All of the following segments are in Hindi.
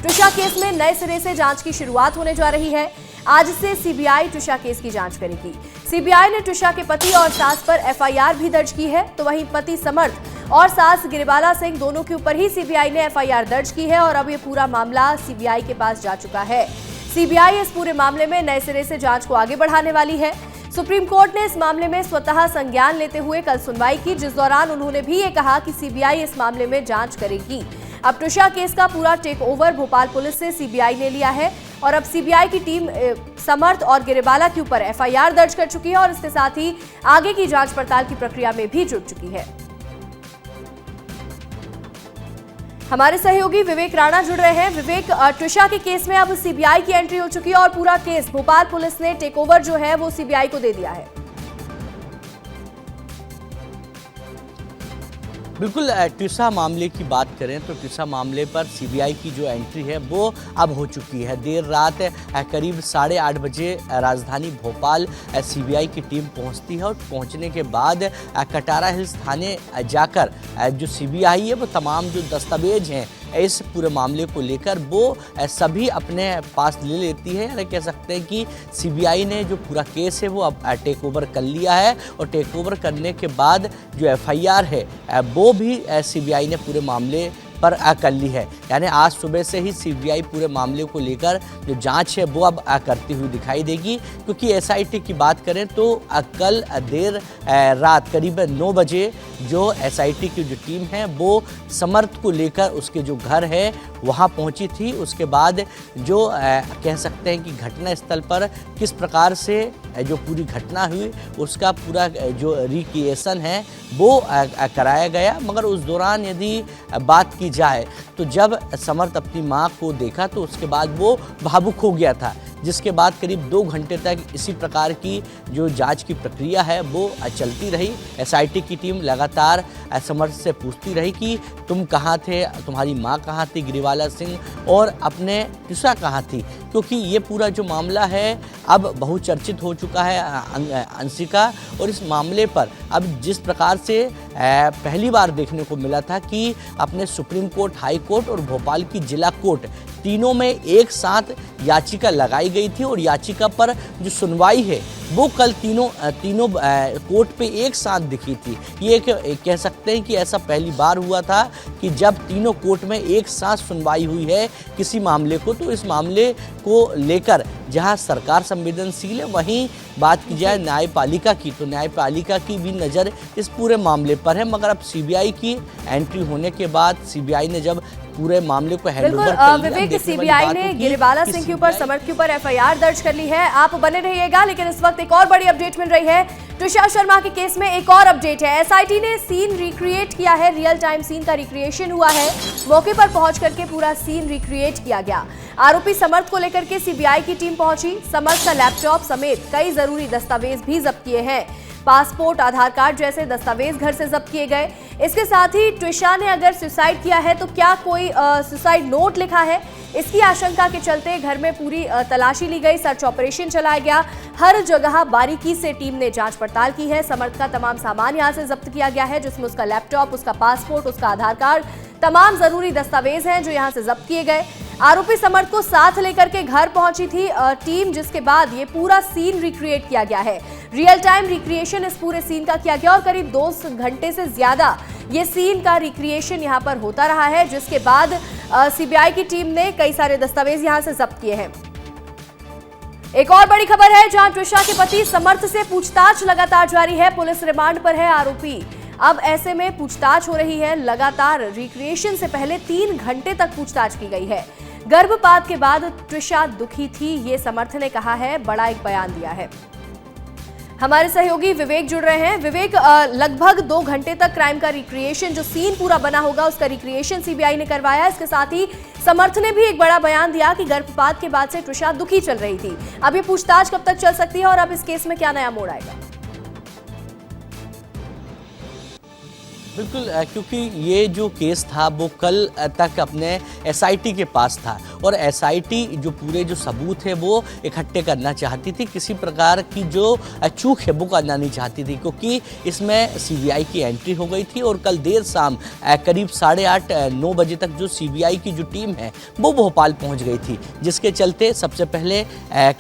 ट्रिशा केस में नए सिरे से जांच की शुरुआत होने जा रही है। आज से सीबीआई ट्रिशा केस की जांच करेगी। सीबीआई ने ट्रिशा के पति और सास पर एफआईआर भी दर्ज की है, तो वहीं पति समर्थ और सास गिरिबाला सिंह दोनों के ऊपर ही सीबीआई ने एफआईआर दर्ज की है और अब ये पूरा मामला सीबीआई के पास जा चुका है। सीबीआई इस पूरे मामले में नए सिरे से जांच को आगे बढ़ाने वाली है। सुप्रीम कोर्ट ने इस मामले में स्वतः संज्ञान लेते हुए कल सुनवाई की, जिस दौरान उन्होंने भी ये कहा कि सीबीआई इस मामले में जांच करेगी। अब ट्रिशा केस का पूरा टेक ओवर भोपाल पुलिस से सीबीआई ने लिया है और अब सीबीआई की टीम समर्थ और गिरिबाला के ऊपर एफआईआर दर्ज कर चुकी है और इसके साथ ही आगे की जांच पड़ताल की प्रक्रिया में भी जुट चुकी है। हमारे सहयोगी विवेक राणा जुड़ रहे हैं। विवेक, ट्रिशा के केस में अब सीबीआई की एंट्री हो चुकी है और पूरा केस भोपाल पुलिस ने टेक ओवर जो है वो सीबीआई को दे दिया है। बिल्कुल, ट्रिशा मामले की बात करें तो ट्रिशा मामले पर सीबीआई की जो एंट्री है वो अब हो चुकी है। देर रात करीब 8:30 बजे राजधानी भोपाल सीबीआई की टीम पहुंचती है और पहुंचने के बाद कटारा हिल्स थाने जाकर जो सीबीआई है वो तमाम जो दस्तावेज हैं इस पूरे मामले को लेकर वो सभी अपने पास ले लेती है। यानी कह सकते हैं कि सीबीआई ने जो पूरा केस है वो अब टेक ओवर कर लिया है और टेक ओवर करने के बाद जो एफआईआर है वो भी सीबीआई ने पूरे मामले पर कर ली है। यानी आज सुबह से ही सीबीआई पूरे मामले को लेकर जो जांच है वो अब करती हुई दिखाई देगी, क्योंकि एसआईटी की बात करें तो कल देर रात करीब 9 बजे जो एसआईटी की जो टीम है वो समर्थ को लेकर उसके जो घर है वहां पहुंची थी। उसके बाद जो कह सकते हैं कि घटना स्थल पर किस प्रकार से जो पूरी घटना हुई उसका पूरा जो रिक्रिएशन है वो कराया गया। मगर उस दौरान यदि बात की जाए तो जब समर्थ अपनी मां को देखा तो उसके बाद वो भावुक हो गया था, जिसके बाद करीब 2 घंटे तक इसी प्रकार की जो जांच की प्रक्रिया है वो चलती रही। एसआईटी की टीम लगातार समर्थ से पूछती रही कि तुम कहाँ थे, तुम्हारी माँ कहाँ थी गिरिबाला सिंह, और अपने ट्रिशा कहाँ थी, क्योंकि ये पूरा जो मामला है अब बहुचर्चित हो चुका है अंशिका। और इस मामले पर अब जिस प्रकार से पहली बार देखने को मिला था कि अपने सुप्रीम कोर्ट, हाई कोर्ट और भोपाल की जिला कोर्ट तीनों में एक साथ याचिका लगाई गई थी और याचिका पर जो सुनवाई है वो कल तीनों कोर्ट पे एक साथ दिखी थी। ये कह सकते हैं कि ऐसा पहली बार हुआ था कि जब तीनों कोर्ट में एक साथ सुनवाई हुई है किसी मामले को। तो इस मामले को लेकर जहां सरकार संवेदनशील है, वहीं बात की जाए न्यायपालिका की तो न्यायपालिका की भी नज़र इस पूरे मामले पर है। मगर अब सीबीआई की एंट्री होने के बाद सीबीआई ने जब पूरे मामले को हैंडओवर कर लिया, विवेक, सीबीआई ने गिरिबाला सिंह के ऊपर, समर्थ के ऊपर एफआईआर दर्ज कर ली है। आप बने रहिएगा, लेकिन इस वक्त एक और बड़ी अपडेट मिल रही है। ट्रिशा शर्मा के केस में एक और अपडेट है। एसआईटी ने सीन रिक्रिएट किया है, रियल टाइम सीन का रिक्रिएशन हुआ है। मौके पर पहुंच करके पूरा सीन रिक्रिएट किया गया। आरोपी समर्थ को लेकर के सीबीआई की टीम पहुंची। समर्थ का लैपटॉप समेत कई जरूरी दस्तावेज भी जब्त किए हैं। पासपोर्ट, आधार कार्ड जैसे दस्तावेज घर से जब्त किए गए। इसके साथ ही ट्रिशा ने अगर सुसाइड किया है तो क्या कोई सुसाइड नोट लिखा है, इसकी आशंका के चलते घर में पूरी तलाशी ली गई, सर्च ऑपरेशन चलाया गया। हर जगह बारीकी से टीम ने जांच पड़ताल की है। समर्थ का तमाम सामान यहां से जब्त किया गया है, जिसमें उसका लैपटॉप, उसका पासपोर्ट, उसका आधार कार्ड, तमाम जरूरी दस्तावेज हैं जो यहां से जब्त किए गए। आरोपी समर्थ को साथ लेकर के घर पहुंची थी टीम, जिसके बाद ये पूरा सीन रिक्रिएट किया गया है। रियल टाइम रिक्रिएशन इस पूरे सीन का किया गया और करीब 2 घंटे से ज्यादा ये सीन का रिक्रिएशन यहां पर होता रहा है, जिसके बाद सीबीआई की टीम ने कई सारे दस्तावेज यहां से जब्त किए हैं। एक और बड़ी खबर है, जहां ट्रिशा के पति समर्थ से पूछताछ लगातार जारी है। पुलिस रिमांड पर है आरोपी। अब ऐसे में पूछताछ हो रही है लगातार। रिक्रिएशन से पहले 3 घंटे तक पूछताछ की गई है। गर्भपात के बाद ट्रिशा दुखी थी, ये समर्थ ने कहा है, बड़ा एक बयान दिया है। हमारे सहयोगी विवेक जुड़ रहे हैं। विवेक, लगभग 2 घंटे तक क्राइम का रिक्रिएशन, जो सीन पूरा बना होगा उसका रिक्रिएशन सीबीआई ने करवाया। इसके साथ ही समर्थ ने भी एक बड़ा बयान दिया कि गर्भपात के बाद से ट्रिशा दुखी चल रही थी। अब ये पूछताछ कब तक चल सकती है और अब इस केस में क्या नया मोड़ आएगा? बिल्कुल, क्योंकि ये जो केस था वो कल तक अपने एसआईटी के पास था और एसआईटी जो पूरे जो सबूत है वो इकट्ठे करना चाहती थी। किसी प्रकार की जो चूक है वो करना नहीं चाहती थी, क्योंकि इसमें सीबीआई की एंट्री हो गई थी और कल देर शाम करीब 8:30-9 बजे तक जो सीबीआई की जो टीम है वो भोपाल पहुंच गई थी, जिसके चलते सबसे पहले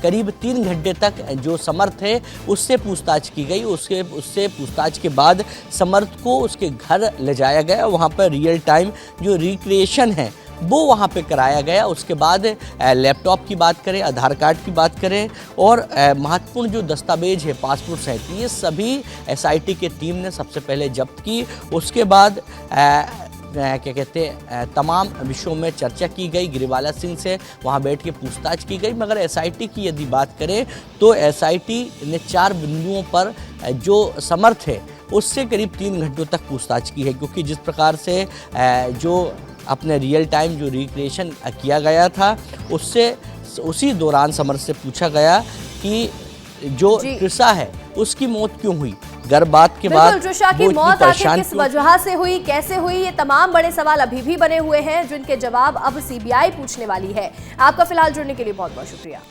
करीब 3 घंटे तक जो समर्थ है उससे पूछताछ की गई। उससे पूछताछ के बाद समर्थ को उसके घर ले जाया गया, वहाँ पर रियल टाइम जो रिक्रिएशन है वो वहाँ पे कराया गया। उसके बाद लैपटॉप की बात करें, आधार कार्ड की बात करें और महत्वपूर्ण जो दस्तावेज है पासपोर्ट सहित, ये सभी एसआईटी के टीम ने सबसे पहले जब्त की। उसके बाद क्या कहते हैं तमाम विषयों में चर्चा की गई, गिरिबाला सिंह से वहाँ बैठ के पूछताछ की गई। मगर एसआईटी की यदि बात करें तो एसआईटी ने 4 बिंदुओं पर जो समर्थ है उससे करीब 3 घंटों तक पूछताछ की है, क्योंकि जिस प्रकार से जो अपने रियल टाइम जो रिक्रिएशन किया गया था उससे उसी दौरान समर्थ से पूछा गया कि जो ट्रिशा है उसकी मौत क्यों हुई, गर्भपात के बाद ट्रिशा की मौत आखिर किस वजह से हुई, कैसे हुई, ये तमाम बड़े सवाल अभी भी बने हुए हैं जिनके जवाब अब सीबीआई पूछने वाली है। आपका फिलहाल जुड़ने के लिए बहुत बहुत शुक्रिया।